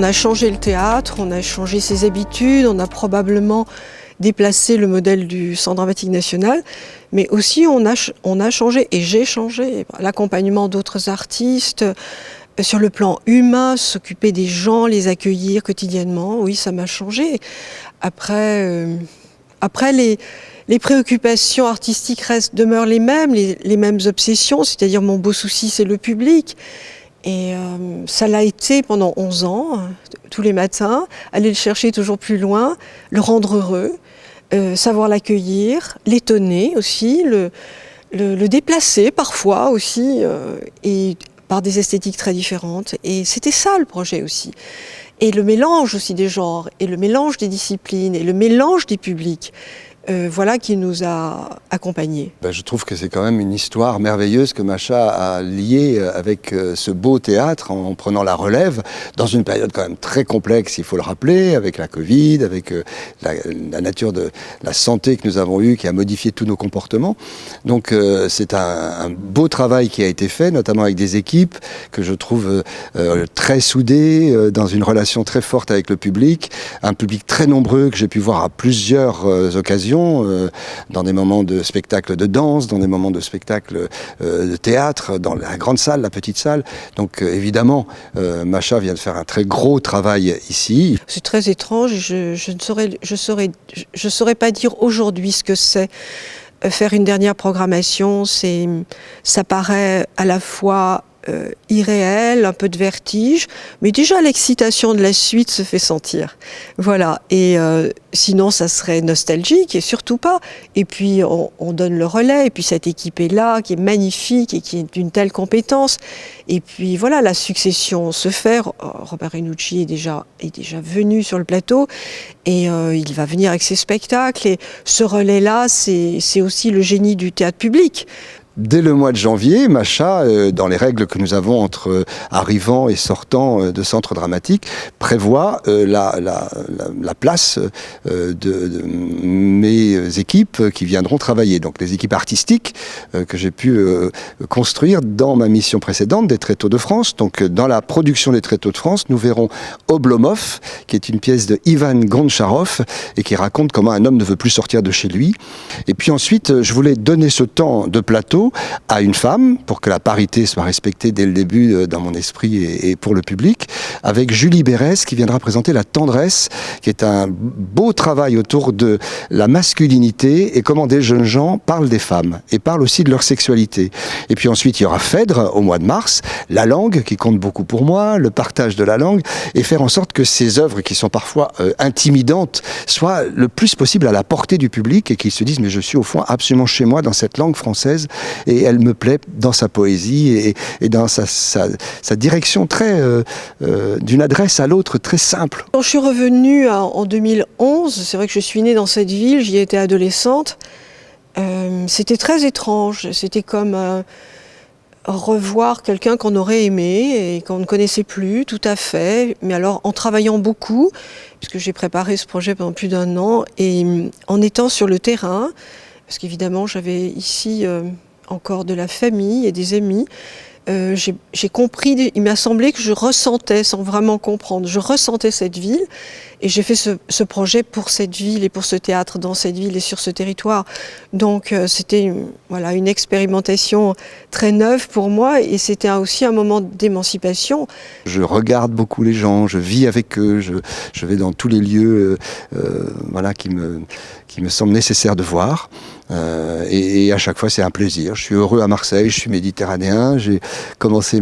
On a changé le théâtre, on a changé ses habitudes, on a probablement déplacé le modèle du Centre dramatique national, mais aussi on a changé, et j'ai changé, l'accompagnement d'autres artistes, sur le plan humain, s'occuper des gens, les accueillir quotidiennement, oui, ça m'a changé. Après les préoccupations artistiques demeurent les mêmes obsessions, c'est-à-dire mon beau souci, c'est le public. Et ça l'a été pendant 11 ans, tous les matins, aller le chercher toujours plus loin, le rendre heureux, savoir l'accueillir, l'étonner aussi, le déplacer parfois aussi, et par des esthétiques très différentes. Et c'était ça le projet aussi. Et le mélange aussi des genres, et le mélange des disciplines, et le mélange des publics. Voilà qui nous a accompagnés. Je trouve que c'est quand même une histoire merveilleuse que Macha a liée avec ce beau théâtre en prenant la relève dans une période quand même très complexe, il faut le rappeler, avec la Covid, avec la nature de la santé que nous avons eue qui a modifié tous nos comportements. Donc c'est un beau travail qui a été fait, notamment avec des équipes que je trouve très soudées, dans une relation très forte avec le public, un public très nombreux que j'ai pu voir à plusieurs occasions, dans des moments de spectacle de danse, dans des moments de spectacle de théâtre, dans la grande salle, la petite salle. Donc évidemment, Macha vient de faire un très gros travail ici. C'est très étrange, je ne saurais pas dire aujourd'hui ce que c'est. Faire une dernière programmation, ça paraît à la fois irréel, un peu de vertige, mais déjà l'excitation de la suite se fait sentir. Voilà, et sinon ça serait nostalgique, et surtout pas. Et puis on donne le relais, et puis cette équipe est là, qui est magnifique, et qui est d'une telle compétence. Et puis voilà, la succession se fait. Robert Renucci est déjà venu sur le plateau, et il va venir avec ses spectacles, et ce relais-là, c'est aussi le génie du théâtre public. Dès le mois de janvier, Macha, dans les règles que nous avons entre arrivants et sortants de centres dramatiques, prévoit la place de mes équipes qui viendront travailler. Donc les équipes artistiques que j'ai pu construire dans ma mission précédente des Tréteaux de France. Donc dans la production des Tréteaux de France, nous verrons Oblomov, qui est une pièce de Ivan Goncharov et qui raconte comment un homme ne veut plus sortir de chez lui. Et puis ensuite, je voulais donner ce temps de plateau à une femme, pour que la parité soit respectée dès le début dans mon esprit et pour le public, avec Julie Berès qui viendra présenter La Tendresse, qui est un beau travail autour de la masculinité et comment des jeunes gens parlent des femmes et parlent aussi de leur sexualité. Et puis ensuite il y aura Phèdre au mois de mars, la langue qui compte beaucoup pour moi, le partage de la langue, et faire en sorte que ces œuvres qui sont parfois intimidantes soient le plus possible à la portée du public et qu'ils se disent mais je suis au fond absolument chez moi dans cette langue française. Et elle me plaît dans sa poésie et dans sa direction très d'une adresse à l'autre très simple. Quand je suis revenue en 2011, c'est vrai que je suis née dans cette ville, j'y étais adolescente, c'était très étrange, c'était comme revoir quelqu'un qu'on aurait aimé et qu'on ne connaissait plus, tout à fait, mais alors en travaillant beaucoup, puisque j'ai préparé ce projet pendant plus d'1 an, et en étant sur le terrain, parce qu'évidemment j'avais ici encore de la famille et des amis, j'ai compris, il m'a semblé que je ressentais, sans vraiment comprendre, je ressentais cette ville, et j'ai fait ce projet pour cette ville et pour ce théâtre dans cette ville et sur ce territoire. Donc c'était voilà, une expérimentation très neuve pour moi, et c'était aussi un moment d'émancipation. Je regarde beaucoup les gens, je vis avec eux, je vais dans tous les lieux voilà, qui me semblent nécessaires de voir. Et à chaque fois, c'est un plaisir. Je suis heureux à Marseille, je suis méditerranéen, j'ai commencé